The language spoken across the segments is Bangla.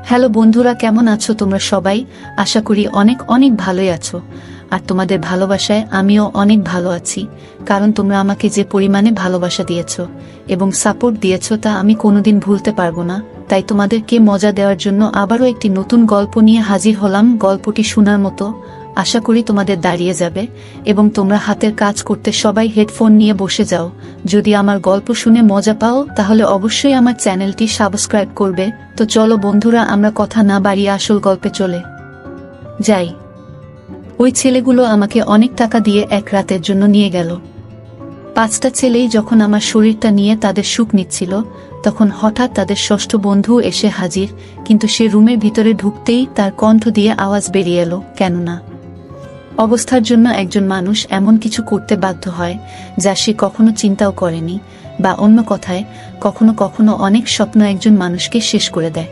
হ্যালো বন্ধুরা, কেমন আছো তোমরা সবাই? আশা করি অনেক অনেক ভালোই আছো। আর তোমাদের ভালোবাসায় আমিও অনেক ভালো আছি, কারণ তোমরা আমাকে যে পরিমাণে ভালোবাসা দিয়েছো এবং সাপোর্ট দিয়েছো তা আমি কোনোদিন ভুলতে পারবো না। তাই তোমাদেরকে মজা দেওয়ার জন্য আবারও একটি নতুন গল্প নিয়ে হাজির হলাম। গল্পটি শোনার মতো, আশা করি তোমাদের দাঁড়িয়ে যাবে এবং তোমরা হাতের কাজ করতে সবাই হেডফোন নিয়ে বসে যাও। যদি আমার গল্প শুনে মজা পাও তাহলে অবশ্যই আমার চ্যানেলটি সাবস্ক্রাইব করবে। তো চলো বন্ধুরা, আমরা কথা না বাড়িয়ে আসল গল্পে চলে যাই। ওই ছেলেগুলো আমাকে অনেক টাকা দিয়ে এক রাতের জন্য নিয়ে গেল। 5টা ছেলেই যখন আমার শরীরটা নিয়ে তাদের সুখ নিচ্ছিল, তখন হঠাৎ তাদের ষষ্ঠ বন্ধু এসে হাজির। কিন্তু সে রুমের ভিতরে ঢুকতেই তার কণ্ঠ দিয়ে আওয়াজ বেরিয়ে এলো, কেননা অবস্থার জন্য একজন মানুষ এমন কিছু করতে বাধ্য হয় যা সে কখনো চিন্তাও করেনি, বা অন্য কথায় কখনো কখনো অনেক স্বপ্ন একজন মানুষকে শেষ করে দেয়।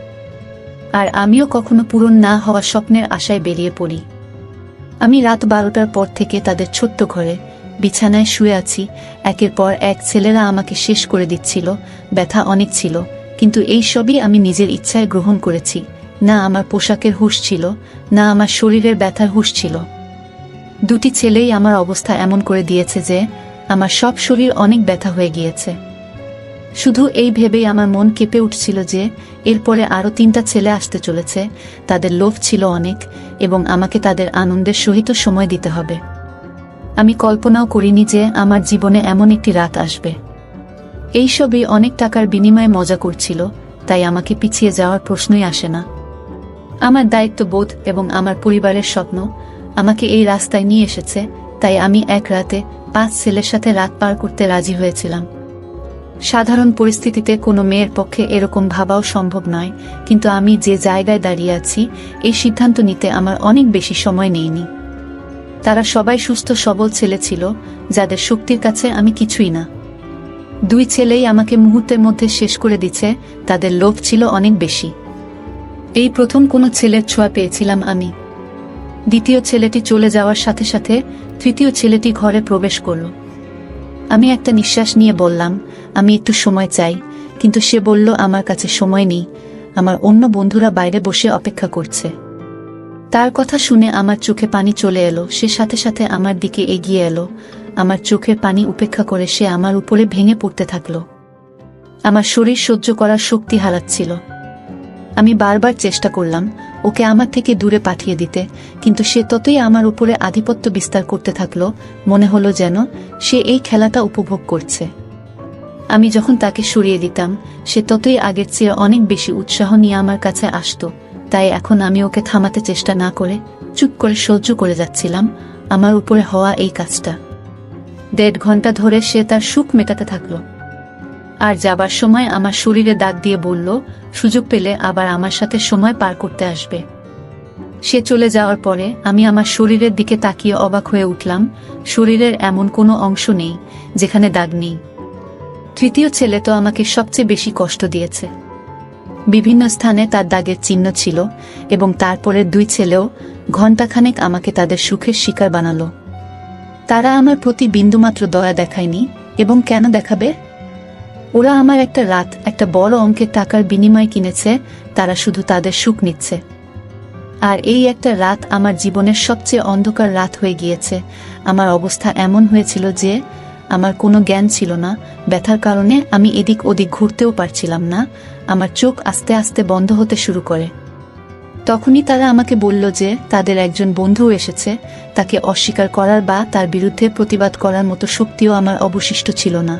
আর আমিও কখনো পূরণ না হওয়া স্বপ্নের আশায় বেরিয়ে পড়ি। আমি রাত 12টার পর থেকে তাদের ছোট্ট ঘরে বিছানায় শুয়ে আছি। একের পর এক ছেলেরা আমাকে শেষ করে দিচ্ছিল। ব্যথা অনেক ছিল, কিন্তু এই সবই আমি নিজের ইচ্ছায় গ্রহণ করেছি। না আমার পোশাকের হুঁশ ছিল, না আমার শরীরের ব্যথার হুঁশ ছিল। দুটি ছেলেই আমার অবস্থা এমন করে দিয়েছে যে আমার সব শরীর অনেক ব্যথা হয়ে গিয়েছে। শুধু এই ভেবেই আমার মন কেঁপে উঠছিল যে এরপরে আরও 3টা ছেলে আসতে চলেছে। তাদের লোভ ছিল অনেক এবং আমাকে তাদের আনন্দের সহিত সময় দিতে হবে। আমি কল্পনাও করিনি যে আমার জীবনে এমন একটি রাত আসবে। এইসবই অনেক টাকার বিনিময়ে মজা করছিল, তাই আমাকে পিছিয়ে যাওয়ার প্রশ্নই আসে না। আমার দায়িত্ববোধ এবং আমার পরিবারের স্বপ্ন আমাকে এই রাস্তায় নিয়ে এসেছে, তাই আমি এক রাতে 5 ছেলের সাথে রাত পার করতে রাজি হয়েছিলাম। সাধারণ পরিস্থিতিতে কোনো মেয়ের পক্ষে এরকম ভাবাও সম্ভব নয়, কিন্তু আমি যে জায়গায় দাঁড়িয়ে আছি এই সিদ্ধান্ত নিতে আমার অনেক বেশি সময় নেইনি। তারা সবাই সুস্থ সবল ছেলে ছিল, যাদের শক্তির কাছে আমি কিছুই না। 2 ছেলেই আমাকে মুহূর্তের মধ্যে শেষ করে দিচ্ছে, তাদের লোভ ছিল অনেক বেশি। এই প্রথম কোনো ছেলের ছোঁয়া পেয়েছিলাম আমি। দ্বিতীয় ছেলেটি চলে যাওয়ার সাথে সাথে তৃতীয় ছেলেটি ঘরে প্রবেশ করল। আমি একটা নিঃশ্বাস নিয়ে বললাম, আমি একটু সময় চাই। কিন্তু সে বলল, আমার কাছে সময় নেই, আমার অন্য বন্ধুরা বাইরে বসে অপেক্ষা করছে। তার কথা শুনে আমার চোখে পানি চলে এলো। সে সাথে সাথে আমার দিকে এগিয়ে এলো। আমার চোখের পানি উপেক্ষা করে সে আমার উপরে ভেঙে পড়তে থাকলো। আমার শরীর সহ্য করার শক্তি হারাচ্ছিল। আমি বারবার চেষ্টা করলাম ওকে আমার থেকে দূরে পাঠিয়ে দিতে, কিন্তু সে ততই আমার উপরে আধিপত্য বিস্তার করতে থাকলো। মনে হলো যেন সে এই খেলাটা উপভোগ করছে। আমি যখন তাকে সরিয়ে দিতাম, সে ততই আগের চেয়ে অনেক বেশি উৎসাহ নিয়ে আমার কাছে আসতো। তাই এখন আমি ওকে থামাতে চেষ্টা না করে চুপ করে সহ্য করে যাচ্ছিলাম আমার উপরে হওয়া এই কাজটা। 1.5 ঘন্টা ধরে সে তার সুখ মেটাতে থাকলো। আর যাবার সময় আমার শরীরে দাগ দিয়ে বলল, সুযোগ পেলে আবার আমার সাথে সময় পার করতে আসবে। সে চলে যাওয়ার পরে আমি আমার শরীরের দিকে তাকিয়ে অবাক হয়ে উঠলাম। শরীরের এমন কোনো অংশ নেই যেখানে দাগ নেই। তৃতীয় ছেলে তো আমাকে সবচেয়ে বেশি কষ্ট দিয়েছে। বিভিন্ন স্থানে তার দাগের চিহ্ন ছিল এবং তারপরে 2 ছেলেও ঘণ্টাখানেক আমাকে তাদের সুখের শিকার বানালো। তারা আমার প্রতি বিন্দুমাত্র দয়া দেখায়নি, এবং কেন দেখাবে? ওরা আমার একটা রাত একটা বড় অঙ্কের টাকার বিনিময়ে কিনেছে। তারা শুধু তাদের সুখ নিচ্ছে। আর এই একটা রাত আমার জীবনের সবচেয়ে অন্ধকার রাত হয়ে গিয়েছে। আমার অবস্থা এমন হয়েছিল যে আমার কোনো জ্ঞান ছিল না। ব্যথার কারণে আমি এদিক ওদিক ঘুরতেও পারছিলাম না। আমার চোখ আস্তে আস্তে বন্ধ হতে শুরু করে। তখনই তারা আমাকে বলল যে তাদের একজন বন্ধুও এসেছে। তাকে অস্বীকার করার বা তার বিরুদ্ধে প্রতিবাদ করার মতো শক্তিও আমার অবশিষ্ট ছিল না।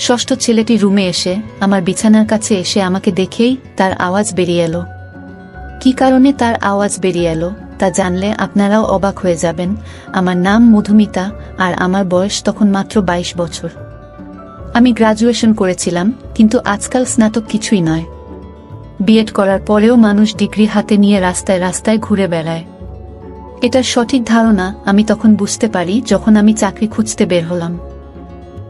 ষষ্ঠ ছেলেটি রুমে এসে আমার বিছানার কাছে এসে আমাকে দেখেই তার আওয়াজ বেরিয়ে এলো। কি কারণে তার আওয়াজ বেরিয়ে এলো তা জানলে আপনারাও অবাক হয়ে যাবেন। আমার নাম মধুমিতা, আর আমার বয়স তখন মাত্র 22 বছর। আমি গ্রাজুয়েশন করেছিলাম, কিন্তু আজকাল স্নাতক কিছুই নয়। বিএড করার পরেও মানুষ ডিগ্রি হাতে নিয়ে রাস্তায় রাস্তায় ঘুরে বেড়ায়। এটার সঠিক ধারণা আমি তখন বুঝতে পারি যখন আমি চাকরি খুঁজতে বের হলাম।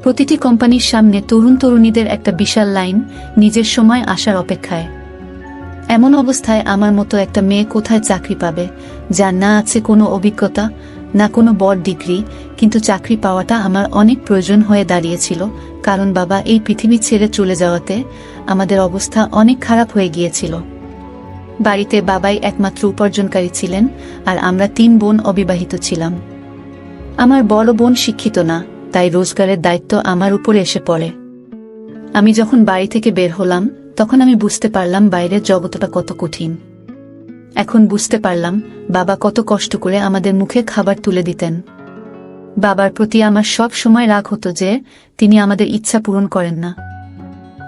প্রতিটি কোম্পানির সামনে তরুণ তরুণীদের একটা বিশাল লাইন, নিজের সময় আসার অপেক্ষায়। এমন অবস্থায় আমার মতো একটা মেয়ে কোথায় চাকরি পাবে, যার না আছে কোনো অভিজ্ঞতা, না কোনো বড় ডিগ্রি? কিন্তু চাকরি পাওয়াটা আমার অনেক প্রয়োজন হয়ে দাঁড়িয়েছিল, কারণ বাবা এই পৃথিবী ছেড়ে চলে যাওয়াতে আমাদের অবস্থা অনেক খারাপ হয়ে গিয়েছিল। বাড়িতে বাবাই একমাত্র উপার্জনকারী ছিলেন, আর আমরা 3 বোন অবিবাহিত ছিলাম। আমার বড় বোন শিক্ষিত না, তাই রোজগারের দায়িত্ব আমার উপরে এসে পড়ে। আমি যখন বাড়ি থেকে বের হলাম, তখন আমি বুঝতে পারলাম বাইরের জগৎটা কত কঠিন। এখন বুঝতে পারলাম বাবা কত কষ্ট করে আমাদের মুখে খাবার তুলে দিতেন। বাবার প্রতি আমার সব সময় রাগ হতো যে তিনি আমাদের ইচ্ছা পূরণ করেন না।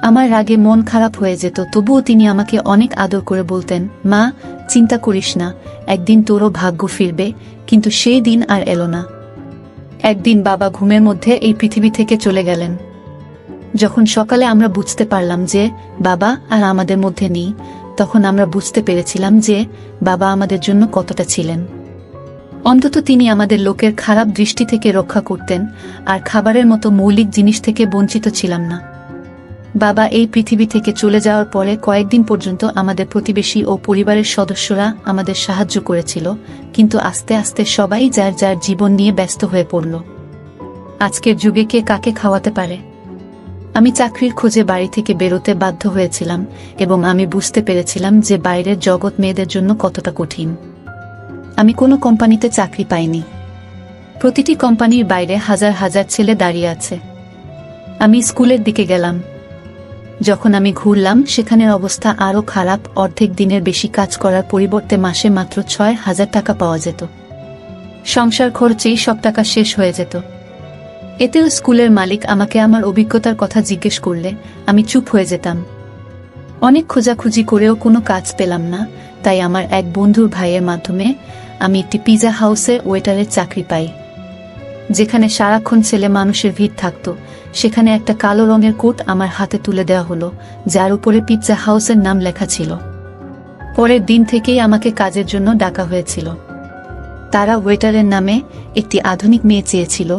আমার রাগে মন খারাপ হয়ে যেত, তবুও তিনি আমাকে অনেক আদর করে বলতেন, মা, চিন্তা করিস না, একদিন তোরও ভাগ্য ফিরবে। কিন্তু সেই দিন আর এলো না। একদিন বাবা ঘুমের মধ্যে এই পৃথিবী থেকে চলে গেলেন। যখন সকালে আমরা বুঝতে পারলাম যে বাবা আর আমাদের মধ্যে নেই, তখন আমরা বুঝতে পেরেছিলাম যে বাবা আমাদের জন্য কতটা ছিলেন। অন্তত তিনি আমাদের লোকের খারাপ দৃষ্টি থেকে রক্ষা করতেন, আর খাবারের মতো মৌলিক জিনিস থেকে বঞ্চিত ছিলাম না। বাবা এই পৃথিবী থেকে চলে যাওয়ার পরে কয়েকদিন পর্যন্ত আমাদের প্রতিবেশী ও পরিবারের সদস্যরা আমাদের সাহায্য করেছিল, কিন্তু আস্তে আস্তে সবাই যার যার জীবন নিয়ে ব্যস্ত হয়ে পড়ল। আজকের যুগে কে কাকে খাওয়াতে পারে? আমি চাকরির খোঁজে বাড়ি থেকে বেরোতে বাধ্য হয়েছিলাম, এবং আমি বুঝতে পেরেছিলাম যে বাইরের জগৎ মেয়েদের জন্য কতটা কঠিন। আমি কোনো কোম্পানিতে চাকরি পাইনি। প্রতিটি কোম্পানির বাইরে হাজার হাজার ছেলে দাঁড়িয়ে আছে। আমি স্কুলের দিকে গেলাম। যখন আমি ঘুরলাম, সেখানের অবস্থা আরও খারাপ। অর্ধেক দিনের বেশি কাজ করার পরিবর্তে মাসে মাত্র 6,000 টাকা পাওয়া যেত। সংসার খরচেই সব টাকা শেষ হয়ে যেত। এতেও স্কুলের মালিক আমাকে আমার অভিজ্ঞতার কথা জিজ্ঞেস করলে আমি চুপ হয়ে যেতাম। অনেক খোঁজাখুঁজি করেও কোনো কাজ পেলাম না, তাই আমার এক বন্ধুর ভাইয়ের মাধ্যমে আমি একটি পিৎজা হাউসে ওয়েটারের চাকরি পাই। যেখানে সারাক্ষণ ছেলে মানুষের ভিড় থাকত, সেখানে একটা কালো রঙের কোট আমার হাতে তুলে দেওয়া হলো, যার উপরে পিৎজা হাউসের নাম লেখা ছিল। পরের দিন থেকেই আমাকে কাজের জন্য ডাকা হয়েছিল। তারা ওয়েটারের নামে একটি আধুনিক মেয়ে চেয়েছিল,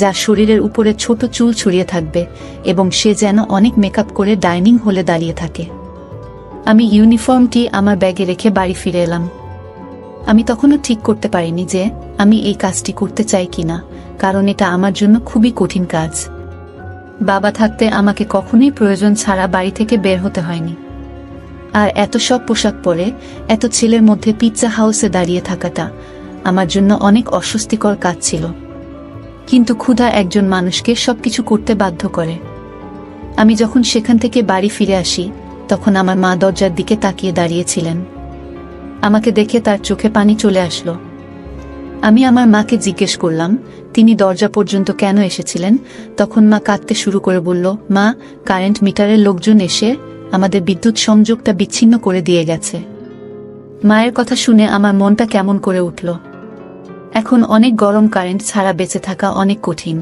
যার শরীরের উপরে ছোট চুল ছড়িয়ে থাকবে এবং সে যেন অনেক মেকআপ করে ডাইনিং হলে দাঁড়িয়ে থাকে। আমি ইউনিফর্মটি আমার ব্যাগে রেখে বাড়ি ফিরে এলাম। আমি তখনও ঠিক করতে পারিনি যে আমি এই কাজটি করতে চাই কিনা, কারণ এটা আমার জন্য খুবই কঠিন কাজ। বাবা থাকতে আমাকে কখনোই প্রয়োজন ছাড়া বাড়ি থেকে বের হতে হয়নি। আর এত সব পোশাক পরে এত ছেলের মধ্যে পিৎজা হাউসে দাঁড়িয়ে থাকাটা আমার জন্য অনেক অস্বস্তিকর কাজ ছিল। কিন্তু ক্ষুধা একজন মানুষকে সবকিছু করতে বাধ্য করে। আমি যখন সেখান থেকে বাড়ি ফিরে আসি, তখন আমার মা দরজার দিকে তাকিয়ে দাঁড়িয়েছিলেন। আমাকে দেখে তার চোখে পানি চলে আসলো। আমি আমার মাকে জিজ্ঞেস করলাম তিনি দরজা পর্যন্ত কেন এসেছিলেন। তখন মা কাঁদতে শুরু করে বলল, মা, কারেন্ট মিটারের লোকজন এসে আমাদের বিদ্যুৎ সংযোগটা বিচ্ছিন্ন করে দিয়ে গেছে। মায়ের কথা শুনে আমার মনটা কেমন করে উঠল। এখন অনেক গরম, কারেন্ট ছাড়া বেঁচে থাকা অনেক কঠিন।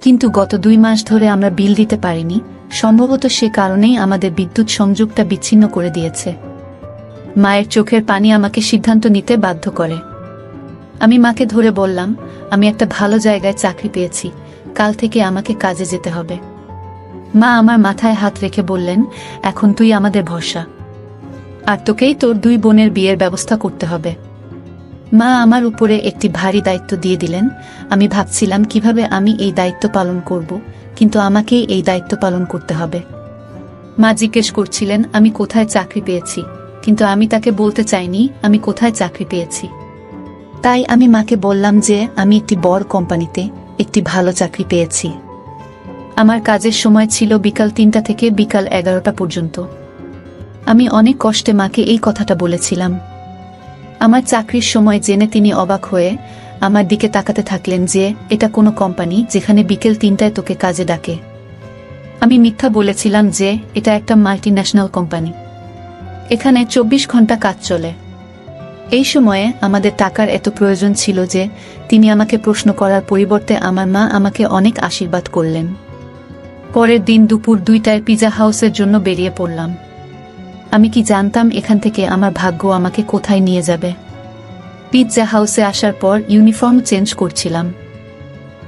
কিন্তু গত 2 মাস ধরে আমরা বিল দিতে পারিনি, সম্ভবত সে কারণেই আমাদের বিদ্যুৎ সংযোগটা বিচ্ছিন্ন করে দিয়েছে। মায়ের চোখের পানি আমাকে সিদ্ধান্ত নিতে বাধ্য করে। আমি মাকে ধরে বললাম, আমি একটা ভালো জায়গায় চাকরি পেয়েছি, কাল থেকে আমাকে কাজে যেতে হবে। মা আমার মাথায় হাত রেখে বললেন, এখন তুই আমাদের ভরসা, আর তোকেই তোর 2 বোনের বিয়ের ব্যবস্থা করতে হবে। মা আমার উপরে একটি ভারী দায়িত্ব দিয়ে দিলেন। আমি ভাবছিলাম কিভাবে আমি এই দায়িত্ব পালন করব, কিন্তু আমাকেই এই দায়িত্ব পালন করতে হবে। মা জিজ্ঞেস করছিলেন আমি কোথায় চাকরি পেয়েছি, কিন্তু আমি তাকে বলতে চাইনি আমি কোথায় চাকরি পেয়েছি। তাই আমি মাকে বললাম যে আমি একটি বড় কোম্পানিতে একটি ভালো চাকরি পেয়েছি। আমার কাজের সময় ছিল বিকাল 3টা থেকে বিকাল 11টা পর্যন্ত। আমি অনেক কষ্টে মাকে এই কথাটা বলেছিলাম। আমার চাকরির সময় জেনে তিনি অবাক হয়ে আমার দিকে তাকাতে থাকলেন যে এটা কোনো কোম্পানি যেখানে বিকেল 3টায় তোকে কাজে ডাকে। আমি মিথ্যা বলেছিলাম যে এটা একটা মাল্টিন্যাশনাল কোম্পানি, এখানে 24 ঘন্টা কাজ চলে। এই সময়ে আমাদের টাকার এত প্রয়োজন ছিল যে তিনি আমাকে প্রশ্ন করার পরিবর্তে আমার মা আমাকে অনেক আশীর্বাদ করলেন। পরের দিন দুপুর 2টায় পিৎজা হাউসের জন্য বেরিয়ে পড়লাম। আমি কি জানতাম এখান থেকে আমার ভাগ্য আমাকে কোথায় নিয়ে যাবে। পিৎজা হাউসে আসার পর ইউনিফর্ম চেঞ্জ করছিলাম।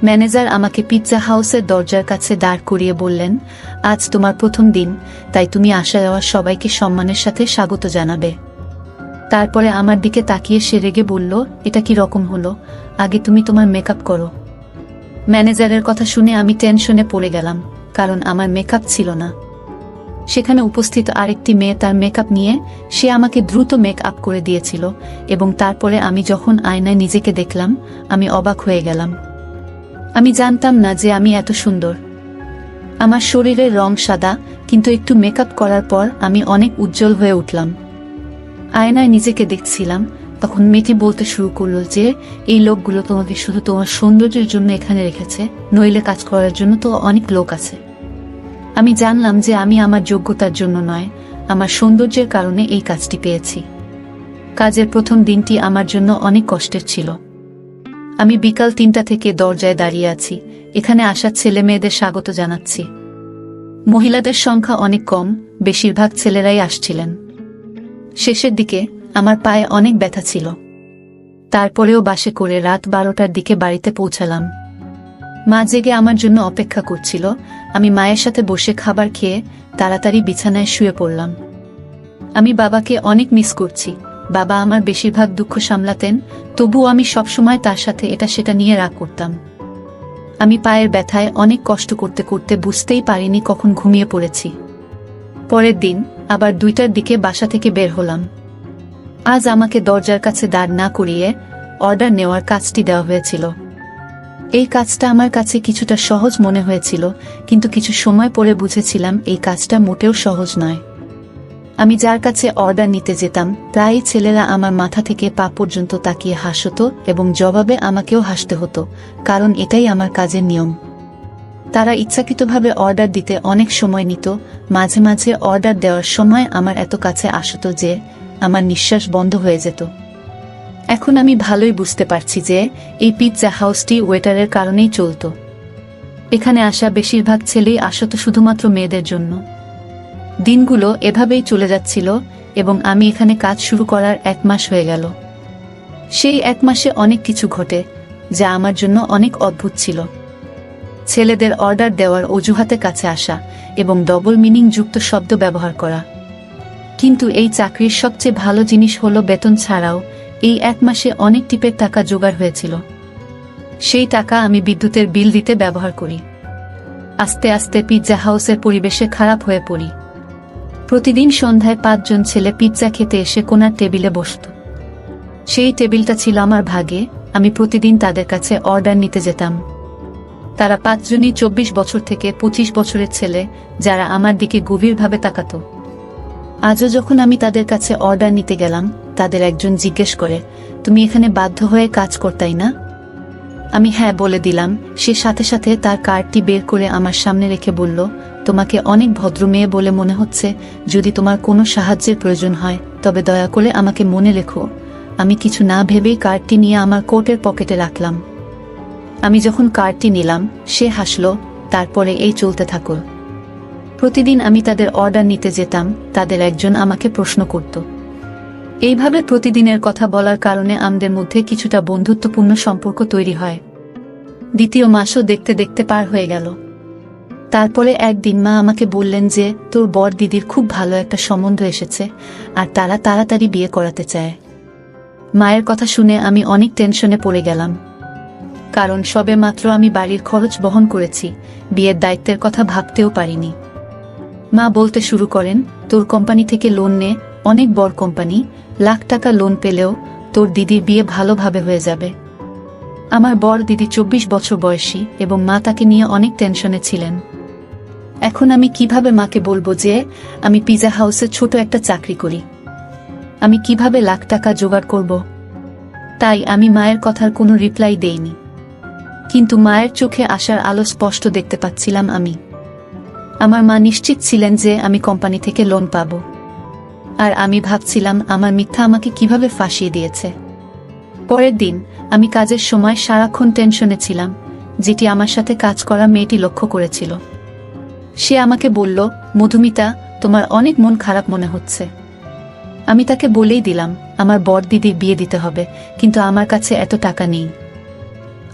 ম্যানেজার আমাকে পিৎজা হাউসের দরজার কাছে দাঁড় করিয়ে বললেন, আজ তোমার প্রথম দিন, তাই তুমি আসা যাওয়া সবাইকে সম্মানের সাথে স্বাগত জানাবে। তারপরে আমার দিকে তাকিয়ে সে রেগে বলল, এটা কি রকম হলো, আগে তুমি তোমার মেকআপ করো। ম্যানেজারের কথা শুনে আমি টেনশনে পড়ে গেলাম, কারণ আমার মেকআপ ছিল না। সেখানে উপস্থিত আরেকটি মেয়ে তার মেকআপ নিয়ে সে আমাকে দ্রুত মেকআপ করে দিয়েছিল এবং তারপরে আমি যখন আয়নায় নিজেকে দেখলাম আমি অবাক হয়ে গেলাম। আমি জানতাম না যে আমি এত সুন্দর। আমার শরীরের রং সাদা, কিন্তু একটু মেকআপ করার পর আমি অনেক উজ্জ্বল হয়ে উঠলাম। আয়নায় নিজেকে দেখছিলাম, তখন মেয়েটি বলতে শুরু করলো যে এই লোকগুলো তোমাকে শুধু তোমার সৌন্দর্যের জন্য এখানে রেখেছে, নইলে কাজ করার জন্য তো অনেক লোক আছে। আমি জানলাম যে আমি আমার যোগ্যতার জন্য নয়, আমার সৌন্দর্যের কারণে এই কাজটি পেয়েছি। কাজের প্রথম দিনটি আমার জন্য অনেক কষ্টের ছিল। আমি বিকাল 3টা থেকে দরজায় দাঁড়িয়ে আছি, এখানে আসা ছেলে মেয়েদের স্বাগত জানাচ্ছি। মহিলাদের সংখ্যা অনেক কম, বেশিরভাগ ছেলেরাই আসছিলেন। শেষের দিকে আমার পায়ে অনেক ব্যথা ছিল। তারপরেও বাসে করে রাত 12টার দিকে বাড়িতে পৌঁছালাম। মা জেগে আমার জন্য অপেক্ষা করছিল। আমি মায়ের সাথে বসে খাবার খেয়ে তাড়াতাড়ি বিছানায় শুয়ে পড়লাম। আমি বাবাকে অনেক মিস করছি। বাবা আমার বেশিরভাগ দুঃখ সামলাতেন, তবুও আমি সবসময় তার সাথে এটা সেটা নিয়ে রাগ করতাম। আমি পায়ের ব্যথায় অনেক কষ্ট করতে করতে বুঝতেই পারিনি কখন ঘুমিয়ে পড়েছি। পরের দিন আবার 2টার দিকে বাসা থেকে বের হলাম। আজ আমাকে দরজার কাছে দাঁড় না করিয়ে অর্ডার নেওয়ার কাজটি দেওয়া হয়েছিল। এই কাজটা আমার কাছে কিছুটা সহজ মনে হয়েছিল, কিন্তু কিছু সময় পরে বুঝেছিলাম এই কাজটা মোটেও সহজ নয়। আমি যার কাছে অর্ডার নিতে যেতাম প্রায়ই ছেলেরা আমার মাথা থেকে পা পর্যন্ত তাকিয়ে হাসতো এবং জবাবে আমাকেও হাসতে হতো, কারণ এটাই আমার কাজের নিয়ম। তারা ইচ্ছাকৃতভাবে অর্ডার দিতে অনেক সময় নিত। মাঝে মাঝে অর্ডার দেওয়ার সময় আমার এত কাছে আসতো যে আমার নিঃশ্বাস বন্ধ হয়ে যেত। এখন আমি ভালোই বুঝতে পারছি যে এই পিৎজা হাউসটি ওয়েটারের কারণেই চলত। এখানে আসা বেশিরভাগ ছেলেই আসতো শুধুমাত্র মেয়েদের জন্য। দিনগুলো এভাবেই চলে যাচ্ছিল এবং আমি এখানে কাজ শুরু করার 1 মাস হয়ে গেল। সেই 1 মাসে অনেক কিছু ঘটে যা আমার জন্য অনেক অদ্ভুত ছিল। ছেলেদের অর্ডার দেওয়ার অজুহাতে কাছে আসা এবং ডবল মিনিং যুক্ত শব্দ ব্যবহার করা। কিন্তু এই চাকরির সবচেয়ে ভালো জিনিস হলো বেতন ছাড়াও এই 1 মাসে অনেক টিপের টাকা জোগাড় হয়েছিল। সেই টাকা আমি বিদ্যুতের বিল দিতে ব্যবহার করি। আস্তে আস্তে পিৎজা হাউসের পরিবেশে খারাপ হয়ে পড়ি। প্রতিদিন সন্ধ্যায় 5 জন ছেলে পিৎজা খেতে এসে কোনার টেবিলে বসত। সেই টেবিলটা ছিল আমার ভাগে। আমি প্রতিদিন তাদের কাছে অর্ডার নিতে যেতাম। তারা 5 জনই 24 বছর থেকে 25 বছরের ছেলে, যারা আমার দিকে গভীরভাবে তাকাত। আজও যখন আমি তাদের কাছে অর্ডার নিতে গেলাম, তাদের একজন জিজ্ঞেস করে, তুমি এখানে বাধ্য হয়ে কাজ করতাই না? আমি হ্যাঁ বলে দিলাম। সে সাথে সাথে তার কার্ডটি বের করে আমার সামনে রেখে বলল, তোমাকে অনেক ভদ্র মেয়ে বলে মনে হচ্ছে। যদি তোমার কোনো সাহায্যের প্রয়োজন হয় তবে দয়া করে আমাকে মনে রেখো। আমি কিছু না ভেবেই কার্ডটি নিয়ে আমার কোটের পকেটে রাখলাম। আমি যখন কার্ডটি নিলাম সে হাসল। তারপরে এই চলতে থাকল। প্রতিদিন আমি তাদের অর্ডার নিতে যেতাম, তাদের একজন আমাকে প্রশ্ন করত। এইভাবে প্রতিদিনের কথা বলার কারণে আমাদের মধ্যে কিছুটা বন্ধুত্বপূর্ণ সম্পর্ক তৈরি হয়। 2য় মাসও দেখতে দেখতে পার হয়ে গেল। তারপরে একদিন মা আমাকে বললেন যে তোর বড় দিদির খুব ভালো একটা সম্বন্ধ এসেছে আর তারা তাড়াতাড়ি বিয়ে করাতে চায়। মায়ের কথা শুনে আমি অনেক টেনশনে পড়ে গেলাম, কারণ সবেমাত্র আমি বাড়ির খরচ বহন করেছি, বিয়ের দায়িত্বের কথা ভাবতেও পারিনি। মা বলতে শুরু করেন, তোর কোম্পানি থেকে লোন নে, অনেক বড় কোম্পানি, লাখ টাকা লোন পেলেও তোর দিদির বিয়ে ভালোভাবে হয়ে যাবে। আমার বড় দিদি 24 বছর বয়সী এবং মা তাকে নিয়ে অনেক টেনশনে ছিলেন। এখন আমি কিভাবে মাকে বলবো যে আমি পিৎজা হাউসে ছোট একটা চাকরি করি? আমি কিভাবে লাখ টাকা জোগাড় করব? তাই আমি মায়ের কথার কোনো রিপ্লাই দেইনি। কিন্তু মায়ের চোখে আসার আলো স্পষ্ট দেখতে পাচ্ছিলাম আমি। আমার মা নিশ্চিত ছিলেন যে আমি কোম্পানি থেকে লোন পাব। আর আমি ভাবছিলাম আমার মিথ্যা আমাকে কিভাবে ফাঁসিয়ে দিয়েছে। পরের দিন আমি কাজের সময় সারাক্ষণ টেনশনে ছিলাম, যেটি আমার সাথে কাজ করা মেয়েটি লক্ষ্য করেছিল। সে আমাকে বলল, মধুমিতা, তোমার অনেক মন খারাপ মনে হচ্ছে। আমি তাকে বলেই দিলাম আমার বড় দিদির বিয়ে দিতে হবে, কিন্তু আমার কাছে এত টাকা নেই।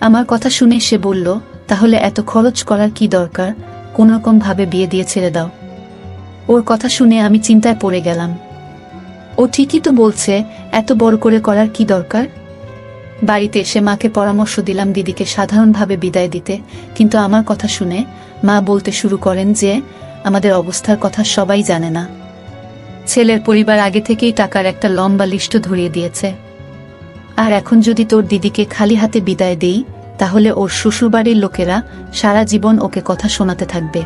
আমার কথা শুনে সে বলল, তাহলে এত খরচ করার কি দরকার? কোনোরকম ভাবে বিয়ে দিয়ে ছেড়ে দাও। ওর কথা শুনে আমি চিন্তায় পড়ে গেলাম। ও ঠিকই তো বলছে, এত বড় করে করার কি দরকার? বাড়িতে এসে মাকে পরামর্শ দিলাম দিদিকে সাধারণভাবে বিদায় দিতে, কিন্তু আমার কথা শুনে মা বলতে শুরু করেন যে আমাদের অবস্থার কথা সবাই জানে না। ছেলের পরিবার আগে থেকেই টাকার একটা লম্বা লিস্ট ধরিয়ে দিয়েছে। আর এখন যদি তোর দিদিকে খালি হাতে বিদায় দেই, তাহলে ওর শ্বশুরবাড়ির লোকেরা সারা জীবন ওকে কথা শোনাতে থাকবে।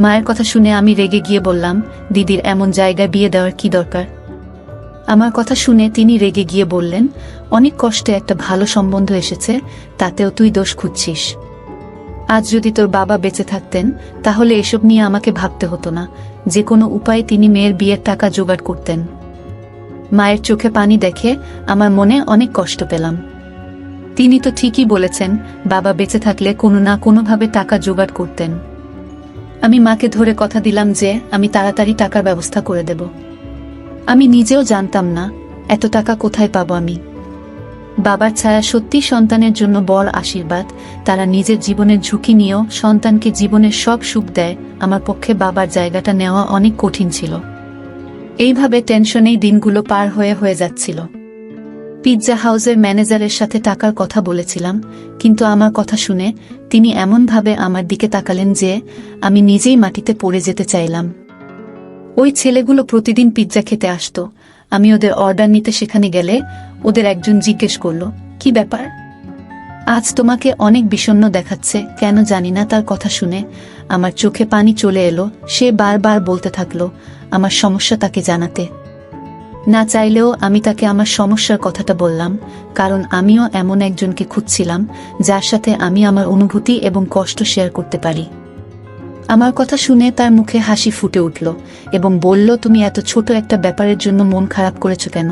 মায়ের কথা শুনে আমি রেগে গিয়ে বললাম, দিদির এমন জায়গায় বিয়ে দেওয়ার কি দরকার? আমার কথা শুনে তিনি রেগে গিয়ে বললেন, অনেক কষ্টে একটা ভালো সম্বন্ধ এসেছে, তাতেও তুই দোষ খুঁজছিস। আজ যদি তোর বাবা বেঁচে থাকতেন, তাহলে এসব নিয়ে আমাকে ভাবতে হতো না। যে কোনো উপায়ে তিনি মেয়ের বিয়ের টাকা জোগাড় করতেন। মায়ের চোখে পানি দেখে আমার মনে অনেক কষ্ট পেলাম। তিনি তো ঠিকই বলেছেন, বাবা বেঁচে থাকলে কোনো না কোনোভাবে টাকা জোগাড় করতেন। আমি মাকে ধরে কথা দিলাম যে আমি তাড়াতাড়ি টাকার ব্যবস্থা করে দেব। আমি নিজেও জানতাম না এত টাকা কোথায় পাবো আমি। বাবার ছায়া সত্যি সন্তানের জন্য বড় আশীর্বাদ। তারা নিজের জীবনের ঝুঁকি নিয়েও সন্তানকে জীবনের সব সুখ দেয়। আমার পক্ষে বাবার জায়গাটা নেওয়া অনেক কঠিন ছিল। এইভাবে টেনশনেই দিনগুলো পার হয়ে যাচ্ছিল। পিৎজা হাউসের ম্যানেজারের সাথে টাকার কথা বলেছিলাম, কিন্তু আমার কথা শুনে তিনি এমনভাবে আমার দিকে তাকালেন যে আমি নিজেই মাটিতে পড়ে যেতে চাইলাম। ওই ছেলেগুলো প্রতিদিন পিৎজা খেতে আসতো। আমি ওদের অর্ডার নিতে সেখানে গেলে ওদের একজন জিজ্ঞেস করল, কি ব্যাপার? আজ তোমাকে অনেক বিষণ্ণ দেখাচ্ছে কেন জানি না। তার কথা শুনে আমার চোখে পানি চলে এলো। সে বারবার বলতে থাকলো আমার সমস্যা তাকে জানাতে। না চাইলেও আমি তাকে আমার সমস্যার কথাটা বললাম, কারণ আমিও এমন একজনকে খুঁজছিলাম যার সাথে আমি আমার অনুভূতি এবং কষ্ট শেয়ার করতে পারি। আমার কথা শুনে তার মুখে হাসি ফুটে উঠল এবং বলল, তুমি এত ছোট একটা ব্যাপারের জন্য মন খারাপ করেছো কেন?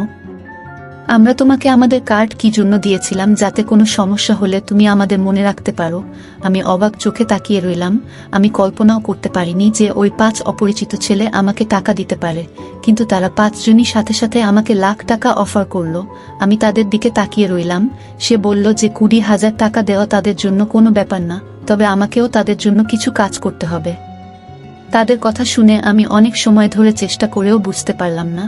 আমরা তোমাকে আমাদের কার্ড কি জন্য দিয়েছিলাম, যাতে কোনো সমস্যা হলে তুমি আমাদের মনে রাখতে পারো। আমি অবাক চোখে তাকিয়ে রইলাম। আমি কল্পনাও করতে পারিনি যে ওই 5 অপরিচিত ছেলে আমাকে টাকা দিতে পারে, কিন্তু তারা 5 জনই সাথে সাথে আমাকে লাখ টাকা অফার করলো। আমি তাদের দিকে তাকিয়ে রইলাম। সে বলল যে 20,000 টাকা দেওয়া তাদের জন্য কোনো ব্যাপার না, তবে আমাকেও তাদের জন্য কিছু কাজ করতে হবে। তাদের কথা শুনে আমি অনেক সময় ধরে চেষ্টা করেও বুঝতে পারলাম না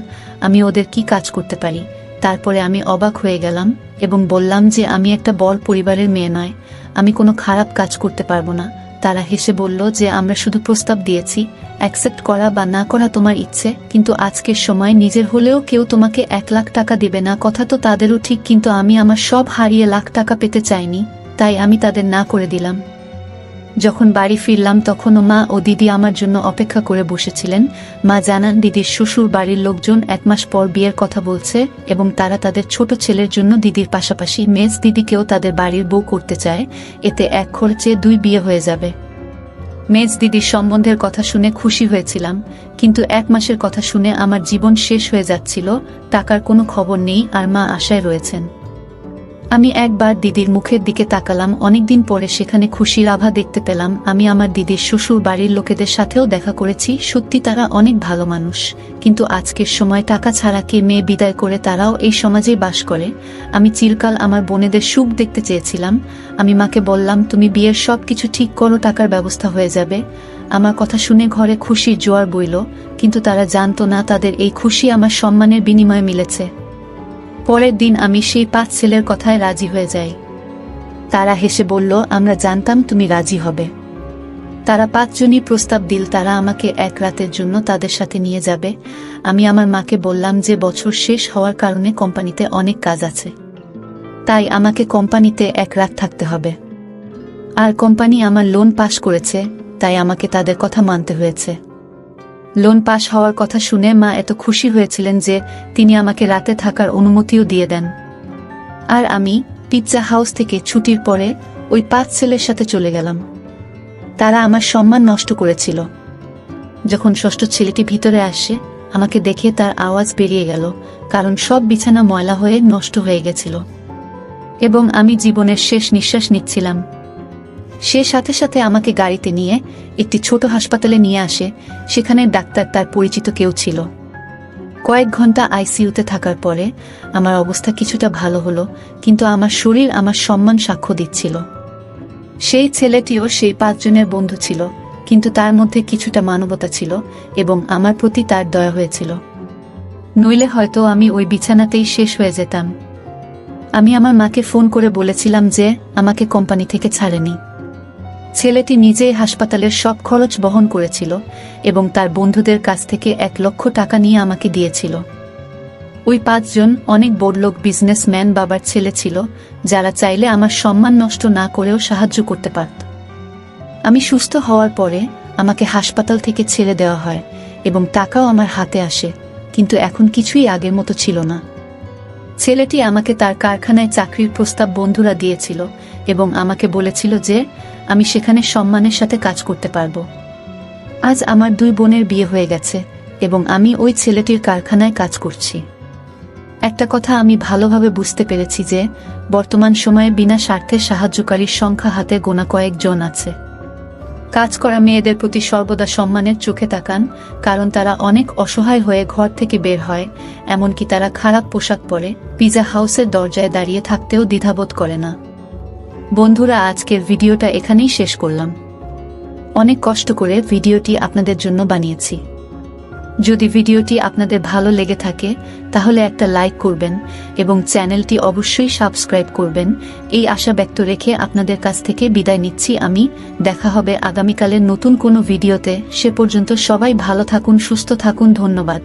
আমি ওদের কি কাজ করতে পারি। তারপরে আমি অবাক হয়ে গেলাম এবং বললাম যে আমি একটা বড় পরিবারের মেয়ে নয়, আমি কোনো খারাপ কাজ করতে পারবো না। তারা হেসে বলল যে আমরা শুধু প্রস্তাব দিয়েছি, অ্যাকসেপ্ট করা বা না করা তোমার ইচ্ছে, কিন্তু আজকের সময় নিজের হলেও কেউ তোমাকে 1 লাখ টাকা দেবে না। কথা তো তাদেরও ঠিক, কিন্তু আমি আমার সব হারিয়ে লাখ টাকা পেতে চাইনি, তাই আমি তাদের না করে দিলাম। যখন বাড়ি ফিরলাম তখনও মা ও দিদি আমার জন্য অপেক্ষা করে বসেছিলেন। মা জানান দিদির শ্বশুর বাড়ির লোকজন 1 মাস পর বিয়ের কথা বলছে এবং তারা তাদের ছোট ছেলের জন্য দিদির পাশাপাশি মেজ দিদিকেও তাদের বাড়ির বউ করতে চায়। এতে 1 খরচে 2 বিয়ে হয়ে যাবে। মেজ দিদির সম্বন্ধের কথা শুনে খুশি হয়েছিলাম, কিন্তু 1 মাসের কথা শুনে আমার জীবন শেষ হয়ে যাচ্ছিল। টাকার কোনো খবর নেই আর মা আশায় রয়েছেন। আমি একবার দিদির মুখের দিকে তাকালাম। অনেকদিন পরে সেখানে খুশির আভা দেখতে পেলাম। আমি আমার দিদির শ্বশুর বাড়ির লোকেদের সাথেও দেখা করেছি। সত্যি তারা অনেক ভালো মানুষ, কিন্তু আজকের সময় টাকা ছাড়া কে মেয়ে বিদায় করে তারাও এই সমাজেই বাস করে। আমি চিরকাল আমার বোনেদের সুখ দেখতে চেয়েছিলাম। আমি মাকে বললাম, তুমি বিয়ের সব কিছু ঠিক করো, টাকার ব্যবস্থা হয়ে যাবে। আমার কথা শুনে ঘরে খুশির জোয়ার বইল, কিন্তু তারা জানতো না তাদের এই খুশি আমার সম্মানের বিনিময়ে মিলেছে। পরের দিন আমি সেই 5 ছেলের কথায় রাজি হয়ে যাই। তারা হেসে বলল, আমরা জানতাম তুমি রাজি হবে। তারা 5 জনই প্রস্তাব দিল তারা আমাকে 1 রাতের জন্য তাদের সাথে নিয়ে যাবে। আমি আমার মাকে বললাম যে বছর শেষ হওয়ার কারণে কোম্পানিতে অনেক কাজ আছে, তাই আমাকে কোম্পানিতে 1 রাত থাকতে হবে। আর কোম্পানি আমার লোন পাস করেছে, তাই আমাকে তাদের কথা মানতে হয়েছে। লোন পাস হওয়ার কথা শুনে মা এত খুশি হয়েছিলেন যে তিনি আমাকে রাতে থাকার অনুমতিও দিয়ে দেন। আর আমি পিৎজা হাউস থেকে ছুটির পরে ওই 5 ছেলের সাথে চলে গেলাম। তারা আমার সম্মান নষ্ট করেছিল। যখন ষষ্ঠ ছেলেটি ভিতরে আসে, আমাকে দেখে তার আওয়াজ বেরিয়ে গেল, কারণ সব বিছানা ময়লা হয়ে নষ্ট হয়ে গেছিল এবং আমি জীবনের শেষ নিঃশ্বাস নিচ্ছিলাম। সে সাথে সাথে আমাকে গাড়িতে নিয়ে একটি ছোট হাসপাতালে নিয়ে আসে। সেখানে ডাক্তার তার পরিচিত কেউ ছিল। কয়েক ঘন্টা আইসিইউতে থাকার পরে আমার অবস্থা কিছুটা ভালো হলো, কিন্তু আমার শরীর আমার সম্মান সাক্ষ্য দিচ্ছিল। সেই ছেলেটিও সেই 5 জনের বন্ধু ছিল, কিন্তু তার মধ্যে কিছুটা মানবতা ছিল এবং আমার প্রতি তার দয়া হয়েছিল। নইলে হয়তো আমি ওই বিছানাতেই শেষ হয়ে যেতাম। আমি আমার মাকে ফোন করে বলেছিলাম যে আমাকে কোম্পানি থেকে ছাড়েনি। ছেলেটি নিজেই হাসপাতালের সব খরচ বহন করেছিল এবং তার বন্ধুদের কাছ থেকে 1,00,000 টাকা নিয়ে আমাকে দিয়েছিল। ওই 5 জন অনেক বড়লোক বিজনেসম্যান বাবার ছেলে ছিল, যারা চাইলে আমার সম্মান নষ্ট না করেও সাহায্য করতে পারত। আমি সুস্থ হওয়ার পরে আমাকে হাসপাতাল থেকে ছেড়ে দেওয়া হয় এবং টাকাও আমার হাতে আসে, কিন্তু এখন কিছুই আগের মতো ছিল না। ছেলেটি আমাকে তার কারখানায় চাকরির প্রস্তাব বন্ধুরা দিয়েছিল এবং আমাকে বলেছিল যে আমি সেখানে সম্মানের সাথে কাজ করতে পারবো। আজ আমার 2 বোনের বিয়ে হয়ে গেছে এবং আমি ওই ছেলেটির কারখানায় কাজ করছি। একটা কথা আমি ভালোভাবে বুঝতে পেরেছি যে বর্তমান সময়ে বিনা স্বার্থে সাহায্যকারীর সংখ্যা হাতে গোনা কয়েকজন আছে। কাজ করা মেয়েদের প্রতি সর্বদা সম্মানের চোখে তাকান, কারণ তারা অনেক অসহায় হয়ে ঘর থেকে বের হয়, এমনকি তারা খারাপ পোশাক পরে পিজা হাউসের দরজায় দাঁড়িয়ে থাকতেও দ্বিধাবোধ করে না। বন্ধুরা, আজকের ভিডিওটা এখানেই শেষ করলাম। অনেক কষ্ট করে ভিডিওটি আপনাদের জন্য বানিয়েছি। যদি ভিডিওটি আপনাদের ভালো লেগে থাকে তাহলে একটা লাইক করবেন এবং চ্যানেলটি অবশ্যই সাবস্ক্রাইব করবেন। এই আশা ব্যক্ত রেখে আপনাদের কাছ থেকে বিদায় নিচ্ছি আমি। দেখা হবে আগামীকালের নতুন কোনো ভিডিওতে। সে পর্যন্ত সবাই ভালো থাকুন, সুস্থ থাকুন। ধন্যবাদ।